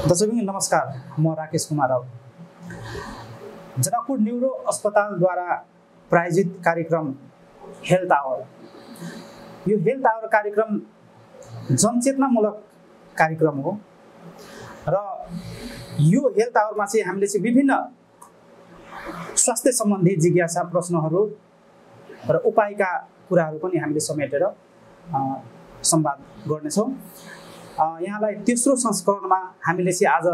दर्शकबिन नमस्कार, म राकेश कुमार राउत। जनकपुर न्यूरो अस्पतालद्वारा प्रायोजित कार्यक्रम हेल्थ आवर। यो हेल्थ आवर कार्यक्रम जनचेतनामूलक कार्यक्रम हो र यो हेल्थ आवरमा चाहिँ हामीले चाहिँ विभिन्न स्वास्थ्य सम्बन्धी जिज्ञासा प्रश्नहरू र उपायका कुराहरू पनि हामीले समेटेर संवाद गर्नेछौँ। यहाँलाई तेस्रो संस्करणमा हामीले चाहिँ आज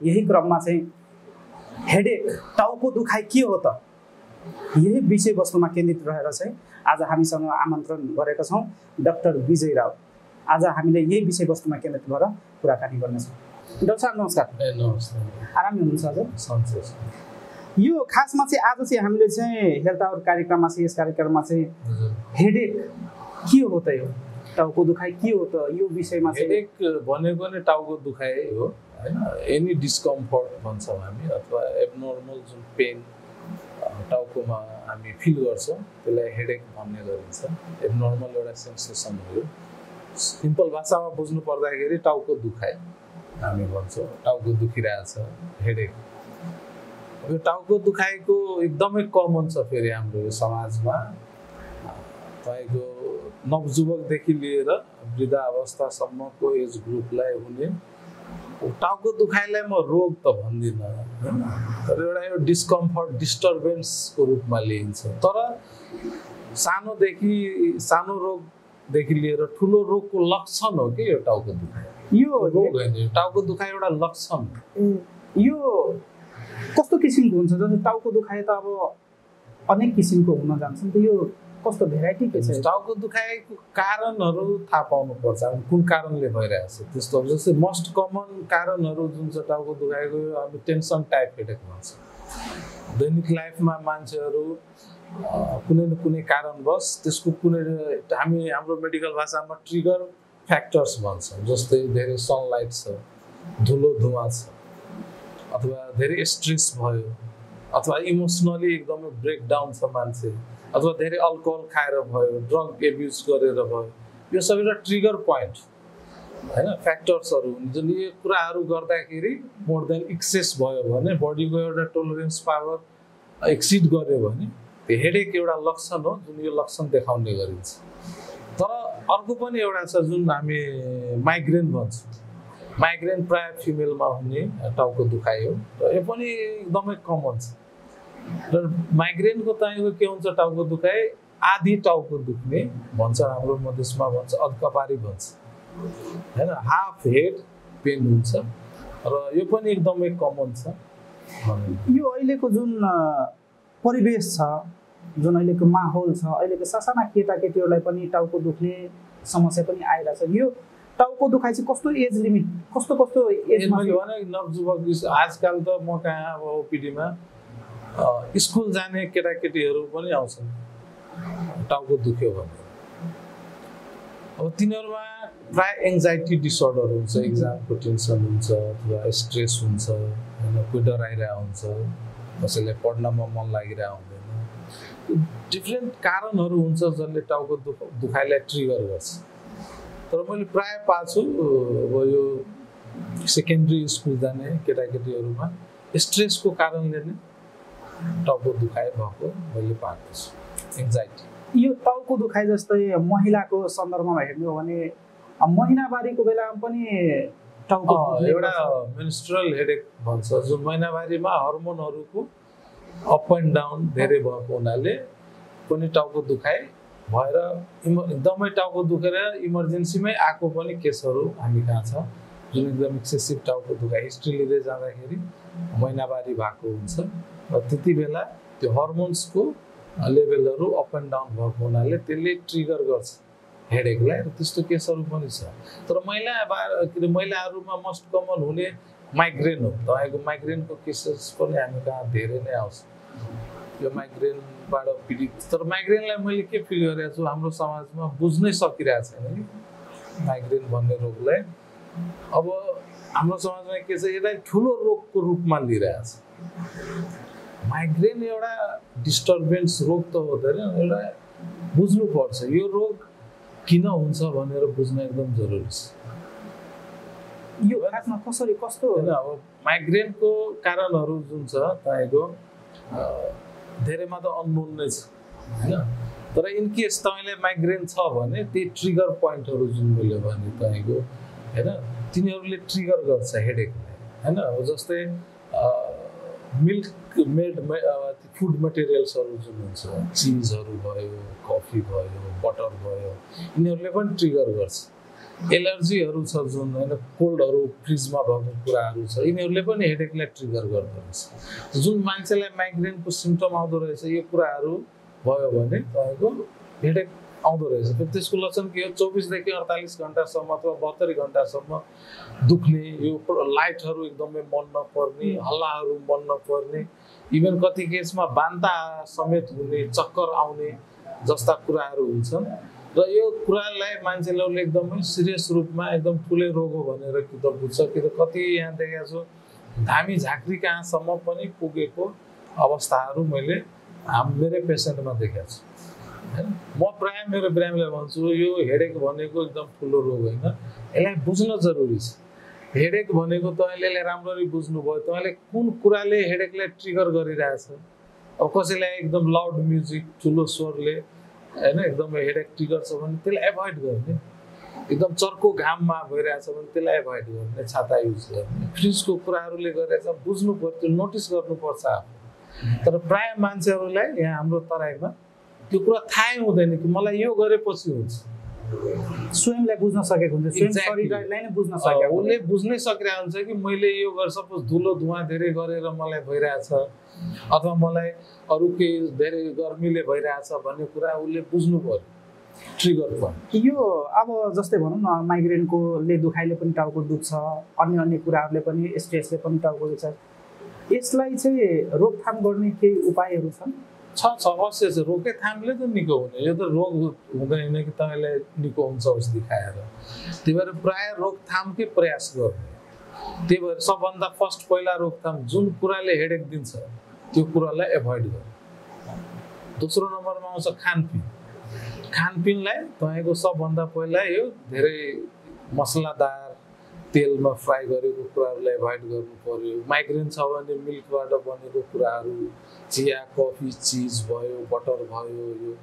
यही क्रममा चाहिँ हेडेक, टाउको दुखाइ के हो त, यही विषयवस्तुमा केन्द्रित रहेर चाहिँ आज हामीसँग आमन्त्रण गरेका छौँ डाक्टर विजय राउत। आज हामीले यही विषयवस्तुमा केन्द्रित भएर कुराकानी गर्नेछौँ। डाक्टर साहब नमस्कार। नमस्कार। आरामै हुनुहुन्छ हजुर? सन्चै। यो खासमा चाहिँ आज चाहिँ हामीले चाहिँ हेल्थ आवर कार्यक्रममा चाहिँ यस कार्यक्रममा चाहिँ हेडेक के हो त, यो टाउको दुखाइ के हो त, यो विषयमा चाहिँ हेडेक भनेको नै टाउको दुखाइ हो हैन। एनी डिस्कम्फर्ट भन्छौँ हामी, अथवा एबनर्मल जुन पेन टाउकोमा हामी फिल गर्छौँ त्यसलाई हेडेक भन्ने गरिन्छ। एबनर्मल एउटा सेन्सेसन हो। सिम्पल भाषामा बुझ्नु पर्दाखेरि टाउको दुखाइ हामी भन्छौँ, टाउको दुखिरहेछ, हेडेक। यो टाउको दुखाइको एकदमै कमन छ फेरि हाम्रो यो समाजमा। तपाईँको नवजुवकदेखि लिएर वृद्ध अवस्थासम्मको एज ग्रुपलाई हुने टाउको दुखाइलाई म रोग त भन्दिनँ हैन, तर एउटा यो डिस्कम्फर्ट, डिस्टर्बेन्सको रूपमा लिइन्छ। तर सानो रोगदेखि लिएर ठुलो रोगको लक्षण हो कि यो टाउको दुखाइ। यो रोग होइन, टाउको दुखाइ एउटा लक्षण। यो कस्तो किसिमको हुन्छ? जस्तो टाउको दुखाइ त अब अनेक किसिमको हुन जान्छ नि त, यो कस्तो भेराइटी के छ? टाउको दुखाइको कारणहरू थाहा पाउनुपर्छ, कुन कारणले भइरहेछ। त्यस्तो अब जस्तै मोस्ट कमन कारणहरू जुन छ टाउको दुखाइको, हामी टेन्सन टाइप हेडेक भन्छ। दैनिक लाइफमा मान्छेहरू कुनै न कुनै कारणवश त्यसको कुनै हाम्रो मेडिकल भाषामा ट्रिगर फ्याक्टर्स भन्छौँ। जस्तै धेरै सनलाइट छ, धुलो धुवा छ, अथवा धेरै स्ट्रेस भयो, अथवा इमोसनली एकदमै ब्रेकडाउन छ मान्छे, अथवा धेरै अल्कोहल खाएर भयो, ड्रग एब्युज गरेर भयो। यो सबै एउटा ट्रिगर पोइन्ट हैन, फ्याक्टर्सहरू हुन् जुन यो कुराहरू गर्दाखेरि मोर देन एक्सेस भयो भने, बडीको एउटा टोलरेन्स पावर एक्सिड गर्यो भने त्यो हेडेक एउटा लक्षण हो, जुन यो लक्षण देखाउने गरिन्छ। तर अर्को पनि एउटा छ जुन हामी माइग्रेन भन्छौँ। माइग्रेन प्राय फिमेलमा हुने टाउको दुखाइ हो र यो पनि एकदमै कमन छ। र माइग्रेनको तपाईँको के हुन्छ, टाउको दुखाइ आधी टाउको दुख्ने भन्छ, हाम्रो मधेसमा भन्छ अधकपारी भन्छ हैन, हाफ हेड पेन हुन्छ र यो पनि एकदमै कमन छ। यो अहिलेको जुन परिवेश छ, जुन अहिलेको माहौल छ, अहिलेको सासाना केटाकेटीहरूलाई पनि टाउको दुख्ने समस्या पनि आइरहेछ। यो टाउको दुखाइ चाहिँ कस्तो एज लिमिट, कस्तो एजमा? मैले भने नवजुवक आजकल त म कहाँ अब ओपिडीमा स्कुल जाने केटाकेटीहरू पनि आउँछन् टाउको दुख्यो भने। अब तिनीहरूमा प्राय एङ्जाइटी डिसअर्डर हुन्छ, एक्जामको टेन्सन हुन्छ, अथवा स्ट्रेस हुन्छ हैन, कोही डराइरहेको हुन्छ, कसैलाई पढ्नमा मन लागिरहेको हुँदैन। डिफ्रेन्ट कारणहरू हुन्छ जसले टाउको दुखाइलाई ट्रिगर गर्छ। तर मैले प्राय पाछु अब यो सेकेन्ड्री स्कुल जाने केटाकेटीहरूमा स्ट्रेसको कारणले नै टाउको दुखाइ भएको मैले पाएको छु, एङ्जाइटी। यो टाउको दुखाइ जस्तै महिलाको सन्दर्भमा हेर्नु हो भने महिनावारीको बेलामा पनि टाउको एउटा मेन्स्ट्रुअल हेडेक भन्छ, जुन महिनावारीमा हर्मोनहरूको अप एन्ड डाउन धेरै भएको हुनाले पनि टाउको दुखाइ भएर एकदमै टाउको दुखेर इमर्जेन्सीमै आएको पनि केसहरू हामी कहाँ छ, जुन एकदम एक्सेसिभ टाउको दुखाइ हिस्ट्री लिँदै जाँदाखेरि महिनावारी भएको हुन्छ र त्यति बेला त्यो हर्मोन्सको लेभलहरू अप एन्ड डाउन भएको हुनाले त्यसले ट्रिगर गर्छ हेडेकलाई, र त्यस्तो केसहरू पनि छ। तर महिलाहरूमा मोस्ट कमन हुने माइग्रेन हो। तपाईँको माइग्रेनको केसेस पनि हामी कहाँ धेरै नै आउँछ, यो माइग्रेनबाट पीडित। तर माइग्रेनलाई मैले के फिल गरेको छु, हाम्रो समाजमा बुझ्नै सकिरहेको छैन कि माइग्रेन भन्ने रोगलाई। अब हाम्रो समाजमा के छ, यसलाई ठुलो रोगको रूपमा लिइरहेछ। माइग्रेन एउटा डिस्टर्बेन्स रोग त हुँदैन, एउटा बुझ्नुपर्छ यो रोग किन हुन्छ भनेर बुझ्न एकदम जरुरी छ। यो खासमा कसरी कस्तो हैन अब माइग्रेनको कारणहरू जुन छ तपाईको धेरैमा त अननोन नै छ हैन तर इन केस तपाईले माइग्रेन छ भने त्यही ट्रिगर पोइन्टहरू जुन मैले भने तपाईको हैन तिनीहरूले ट्रिगर गर्छ हेडेकलाई हैन अब जस्तै मिल्क मेड फुड मटेरियल्सहरू जुन हुन्छ चिजहरू भयो कफी भयो बटर भयो यिनीहरूले पनि ट्रिगर गर्छ एलर्जीहरू छ जुन हैन कोल्डहरू फ्रिजमा भएको कुराहरू छ यिनीहरूले पनि हेडेकलाई ट्रिगर गर्दो रहेछ जुन मान्छेलाई माइग्रेनको सिम्पटम आउँदो रहेछ यो कुराहरू भयो भने तपाईको हेडेक आउँदो रहेछ फेरि त्यसको लक्षण के हो 24 देखि 48 घण्टासम्म अथवा 72 घण्टासम्म दुख्ने यो लाइटहरू एकदमै मन नपर्ने हल्लाहरू मन नपर्ने इभन कति केसमा बान्ता समेत हुने चक्कर आउने जस्ता कुराहरू हुन्छन् र यो कुरालाई मान्छेले एकदमै सिरियस रूपमा एकदम ठुलै रोग हो भनेर कि त बुझ्छ कि त कति यहाँ देखेको छु धामी झाँक्री कहाँसम्म पनि पुगेको अवस्थाहरू मैले मेरै पेसेन्टमा देखेको छु म प्राय मेरो बिरामीलाई भन्छु यो हेडेक भनेको एकदम ठुलो रोग होइन यसलाई बुझ्न जरुरी छ हेडेक भनेको तपाईले राम्ररी बुझ्नुभयो तपाईले कुन कुराले हेडेकलाई ट्रिगर गरिरहेछ अब कसैलाई एकदम लाउड म्युजिक ठुलो स्वरले हैन एकदम हेडेक ट्रिगर छ भने त्यसलाई एभोइड गर्ने एकदम चर्को घाममा भइरहेछ भने त्यसलाई एभोइड गर्ने छाता युज गर्ने फ्रिजको कुराहरूले गरेछ बुझ्नु पर्छ नोटिस गर्नुपर्छ तर प्राय मान्छेहरूलाई यहाँ हाम्रो तराईमा त्यो कुरा थाहै हुँदैन कि मलाई यो गरेपछि हुन्छ स्वयंलाई बुझ्न सकेको हुन्छ स्वयं शरीरलाई नै बुझ्न सकेको उसले बुझ्नै सकिरहेको हुन्छ कि मैले यो गर सपोज धुलो धुवा धेरै गरेर मलाई भइरहेछ अथवा मलाई अरू केही धेरै गर्मीले भइरहेछ भन्ने कुरा उसले बुझ्नु पर्यो ट्रिगर पोइन्ट यो अब जस्तै भनौँ न माइग्रेनकोले दुखाइले पनि टाउको दुख्छ अन्य कुराहरूले पनि स्ट्रेसले पनि टाउको दुख्छ यसलाई चाहिँ रोकथाम गर्ने केही उपायहरू छन् छ अवश्य छ रोकथामले त निको हुने यो त रोग हुँदैन कि तपाईलाई निको हुन्छ औषधि खाएर त्यही भएर प्राय रोकथामकै प्रयास गर्ने त्यही भएर सबभन्दा फर्स्ट पहिला रोकथाम जुन कुराले हेडेक दिन्छ त्यो कुरालाई एभोइड गर्ने दोस्रो नम्बरमा आउँछ खानपिनलाई तपाईको सबभन्दा पहिला यो धेरै मसलादार तेलमा फ्राई गरेको कुराहरूलाई एभोइड गर्नु पर्यो माइग्रेन छ भने मिल्कबाट बनेको कुराहरू चिया कफी चिज भयो बटर भयो यो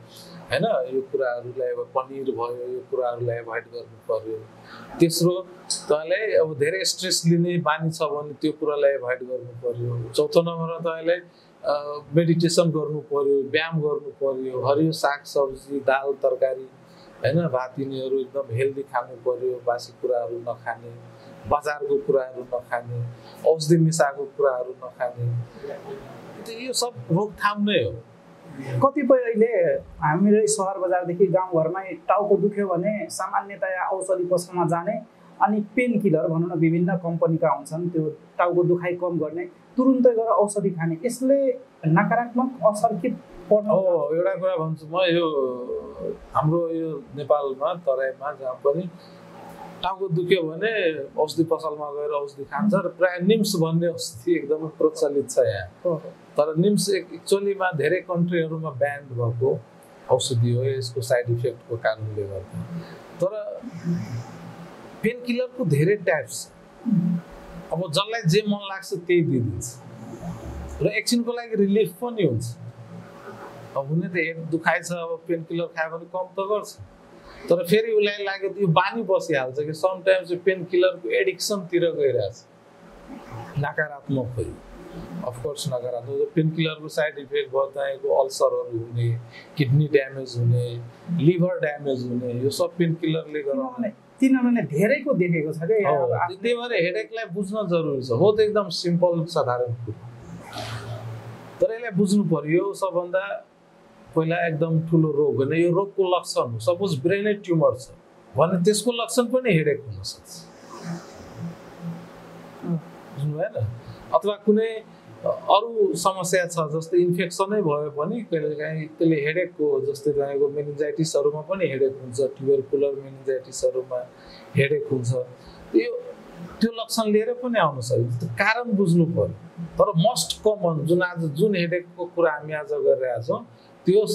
हैन यो कुराहरूलाई अब पनिर भयो यो कुराहरूलाई एभोइड गर्नु पर्यो तेस्रो तपाईलाई अब धेरै स्ट्रेस लिने बानी छ भने त्यो कुरालाई एभोइड गर्नु पर्यो चौथो नम्बरमा तपाईलाई मेडिटेसन गर्नु पर्यो व्यायाम गर्नु पर्यो हरियो साग सब्जी दाल तरकारी हैन भात यिनीहरू एकदम हेल्दी खानु पर्यो बासी कुराहरू नखाने बजारको कुराहरू नखाने औषधि मिसाएको कुराहरू नखाने यो सब रोकथाम नै हो कतिपय अहिले हामीले सहर बजारदेखि गाउँघरमै टाउको दुख्यो भने सामान्यतया औषधि पसलमा जाने अनि पेन किलर भनौँ न विभिन्न कम्पनीका हुन्छन् त्यो टाउको दुखाइ कम गर्ने तुरुन्तै गएर औषधि खाने यसले नकारात्मक असर के पर्छ एउटा कुरा भन्छु म यो हाम्रो यो नेपालमा तराईमा जहाँ पनि टाउको दुख्यो भने औषधि पसलमा गएर औषधि खान्छ र प्राय निम्स भन्ने औषधि एकदमै प्रचलित छ यहाँ तर निम्स एक्चुअलीमा धेरै कन्ट्रीहरूमा ब्यान्ड भएको औषधि हो यसको साइड इफेक्टको कारणले गर्दा तर पेन किलरको धेरै टाइप्स छ अब जसलाई जे मन लाग्छ त्यही दिइदिन्छ र एकछिनको लागि रिलिफ पनि हुन्छ अब हुने त हेड दुखाइ छ अब पेन किलर खायो भने कम त गर्छ तर फेरि उसलाई लाग्यो त्यो बानी बसिहाल्छ कि समटाइम्स पेन किलरको एडिक्सनतिर गइरहेछ नकारात्मक हो अफकोर्स नकारात्मक पेन किलरको साइड इफेक्ट भयो तपाईँको अल्सरहरू हुने किडनी ड्यामेज हुने लिभर ड्यामेज हुने यो सब पेन किलरले गराउने तिनीहरूले धेरैको देखेको छ क्या त्यही भएर हेडेकलाई बुझ्न जरुरी छ हो त एकदम सिम्पल साधारण कुरा तर यसलाई बुझ्नु पर्यो सबभन्दा पहिला एकदम ठुलो रोग होइन यो रोगको लक्षण हो सपोज ब्रेनै ट्युमर छ भने त्यसको लक्षण पनि हेडेक हुन सक्छ बुझ्नु भएन अथवा कुनै अरू समस्या छ जस्तै इन्फेक्सनै भयो पनि कहिलेकाहीँ त्यसले हेडेकको जस्तै रहेको मेनिन्जाइटिसहरूमा पनि हेडेक हुन्छ ट्युबरकुलर मेनिन्जाइटिसहरूमा हेडेक हुन्छ त्यो लक्षण लिएर पनि आउन सक्छ कारण बुझ्नु पर्यो तर मोस्ट कमन जुन हेडेकको कुरा हामी आज गरिरहेका छौँ त्यो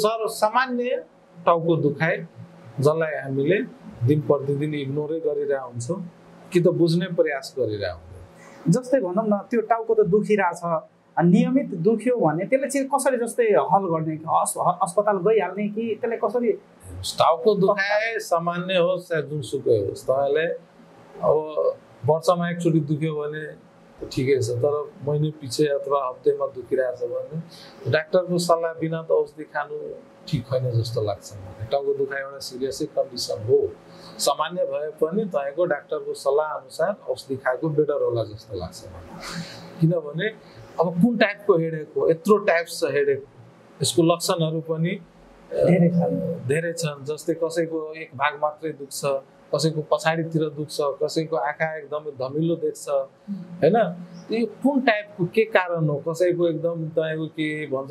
सामान्य टाउको दुखाइ जसलाई हामीले दिन प्रतिदिन इग्नोरै गरिरहेका हुन्छौँ कि त बुझ्ने प्रयास गरिरहेको हुँदैन। जस्तै भनौँ न त्यो टाउको त दुखिरहेछ, नियमित दुख्यो भने त्यसले चाहिँ कसरी जस्तै हल गर्ने, अस्पताल गइहाल्ने कि त्यसले कसरी? टाउको दुखाए सामान्य होस् या जुनसुकै होस्, तपाईँले अब वर्षमा एकचोटि दुख्यो भने ठिकै छ, तर महिने पछि अथवा हप्तामा दुखिरहेछ भने डाक्टरको सल्लाह बिना त औषधि खानु ठिक होइन जस्तो लाग्छ मलाई। टाउको दुखाइ एउटा सिरियसै कन्डिसन हो, सामान्य भए पनि तपाईँको डाक्टरको सल्लाह अनुसार औषधि खाएको बेटर होला जस्तो लाग्छ मलाई। किनभने अब कुन टाइपको हेडेक हो, यत्रो टाइप्स छ हेडेक, यसको लक्षणहरू पनि धेरै छन्। जस्तै कसैको एक भाग मात्रै दुख्छ, कसैको पछाडितिर दुख्छ, कसैको आँखा एकदमै धमिलो देख्छ हैन। यो कुन टाइपको के कारण हो, कसैको एकदम तपाईँको के भन्छ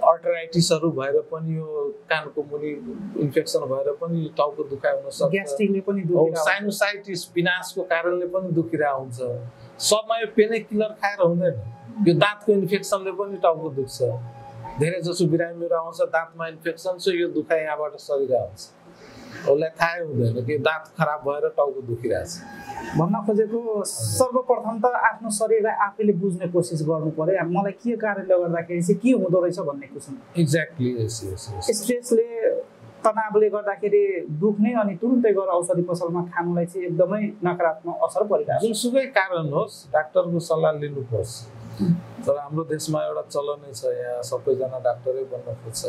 अर्टराइटिसहरू भएर पनि यो कानको मुनि इन्फेक्सन भएर पनि टाउको दुखाइ हुन सक्छ, ग्यास्ट्रिकले पनि साइनोसाइटिस पिनासको कारणले पनि दुखिरहेको हुन्छ। सबमा यो पेन किलर खाएर हुँदैन, यो दाँतको इन्फेक्सनले पनि टाउको दुख्छ। धेरै जसो बिरामीहरू आउँछ दाँतमा इन्फेक्सन छ, यो दुखाइ यहाँबाट सरिरहेको हुन्छ, उसलाई थाहै हुँदैन कि दाँत खराब भएर टाउको दुखिरहेछ। भन्न खोजेको सर्वप्रथम त आफ्नो शरीरलाई आफैले बुझ्ने कोसिस गर्नु पर्यो, मलाई के कारणले गर्दाखेरि चाहिँ के हुँदो रहेछ भन्ने कुछ। एक्ज्याक्टली। स्ट्रेसले, तनावले गर्दाखेरि दुख्ने अनि तुरुन्तै गएर औषधि पसलमा खानुलाई चाहिँ एकदमै नकारात्मक असर परिरहेको छ। जुनसुकै कारण होस् डाक्टरको सल्लाह लिनुपर्छ। तर हाम्रो देशमा एउटा चलनै छ, यहाँ सबैजना डाक्टरै बन्न खोज्छ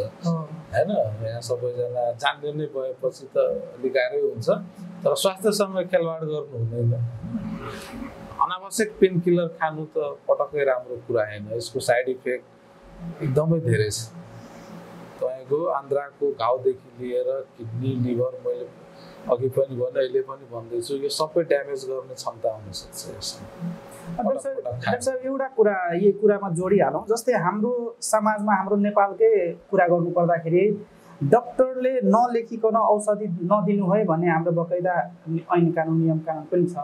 हैन। यहाँ सबैजना जान्ने नै भएपछि त अलिक गाह्रै हुन्छ, तर स्वास्थ्यसँग खेलवाड गर्नु हुँदैन। अनावश्यक पेन किलर खानु त पटक्कै राम्रो कुरा होइन, यसको साइड इफेक्ट एकदमै धेरै छ। तपाईँको आन्द्राको घाउदेखि लिएर किडनी, लिभर, मैले अघि पनि भने अहिले पनि भन्दैछु, यो सबै ड्यामेज गर्ने क्षमता हुनसक्छ यसमा। डाक्टर साहब एउटा कुरा यही कुरामा जोडिहालौँ, जस्तै हाम्रो समाजमा, हाम्रो नेपालकै कुरा गर्नु पर्दाखेरि डक्टरले नलेखिकन औषधि नदिनु है भन्ने हाम्रो बकैदा ऐन कानुन नियम कानुन पनि छ,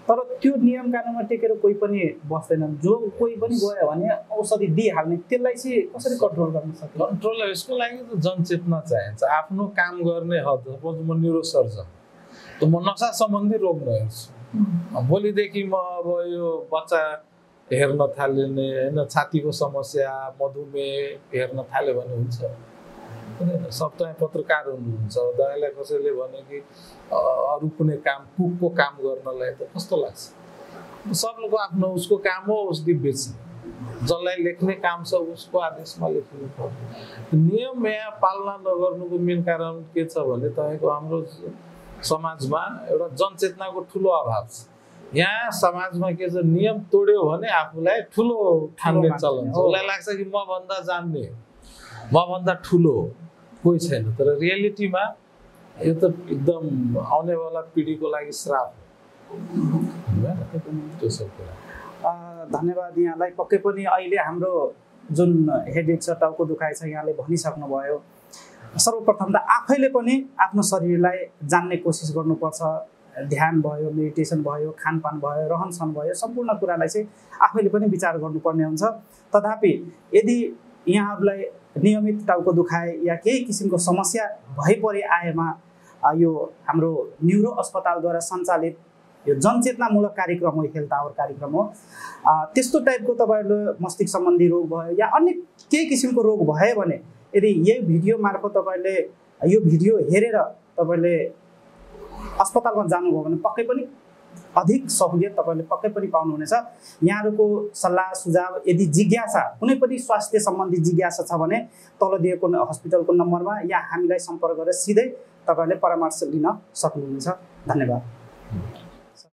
तर त्यो नियम कानुनमा टेकेर कोही पनि बस्दैनन्। जो कोही पनि गयो भने औषधि दिइहाल्ने, त्यसलाई चाहिँ कसरी कन्ट्रोल गर्न सक्छ? कन्ट्रोल यसको लागि त जनचेतना चाहिन्छ, आफ्नो काम गर्ने हद। सपोज म न्युरोसर्जन, त म नसा सम्बन्धी रोग नहेर्छु, भोलिदेखि म अब यो बच्चा हेर्न थाल्ने होइन, छातीको समस्या, मधुमेह हेर्न थाल्यो भने हुन्छ? सब तपाईँ पत्रकार हुनुहुन्छ, तपाईँलाई कसैले भने कि अरू कुनै काम, कुकको काम गर्नलाई त कस्तो लाग्छ? सबैको आफ्नो उसको काम हो, उसले बेच्ने, जसलाई लेख्ने काम छ उसको आदेशमा लेख्नु पर्यो। नियम यहाँ पालना नगर्नुको मेन कारण के छ भने तपाईँको हाम्रो समाजमा एउटा जनचेतनाको ठुलो अभाव छ। यहाँ समाजमा के छ, नियम तोड्यो भने आफूलाई ठुलो ठान्ने चलन छ, उसलाई लाग्छ कि म भन्दा जान्ने, म भन्दा ठुलो कोही छैन। तर रियालिटीमा यो त एकदम आउनेवाला पिँढीको लागि श्राप हो। धन्यवाद यहाँलाई। पक्कै पनि अहिले हाम्रो जुन हेडेक छ, टाउको दुखाइ छ, यहाँले भनिसक्नु भयो। सर्वप्रथम त आफैले पनि आफ्नो शरीरलाई जान्ने कोसिस गर्नुपर्छ। ध्यान भयो, मेडिटेसन भयो, खानपान भयो, रहनसहन भयो, सम्पूर्ण कुरालाई चाहिँ आफैले पनि विचार गर्नुपर्ने हुन्छ। तथापि यदि यहाँहरूलाई नियमित टाउको दुखाइ या केही किसिमको समस्या भइपरि आएमा यो हाम्रो न्युरो अस्पतालद्वारा सञ्चालित यो जनचेतनामूलक कार्यक्रम हो, हेल्थ आवर कार्यक्रम हो। त्यस्तो टाइपको तपाईँहरूले मस्तिष्क सम्बन्धी रोग भयो या अन्य केही किसिमको रोग भयो भने यदि यही भिडियो मार्फत तपाईँले यो भिडियो हेरेर तपाईँले अस्पतालमा जानुभयो भने पक्कै पनि अधिक सहुलियत तपाईँले पक्कै पनि पाउनुहुनेछ। यहाँहरूको सल्लाह सुझाव, यदि जिज्ञासा, कुनै पनि स्वास्थ्य सम्बन्धी जिज्ञासा छ भने तल दिएको हस्पिटलको नम्बरमा या हामीलाई सम्पर्क गरेर सिधै तपाईँले परामर्श लिन सक्नुहुनेछ। धन्यवाद।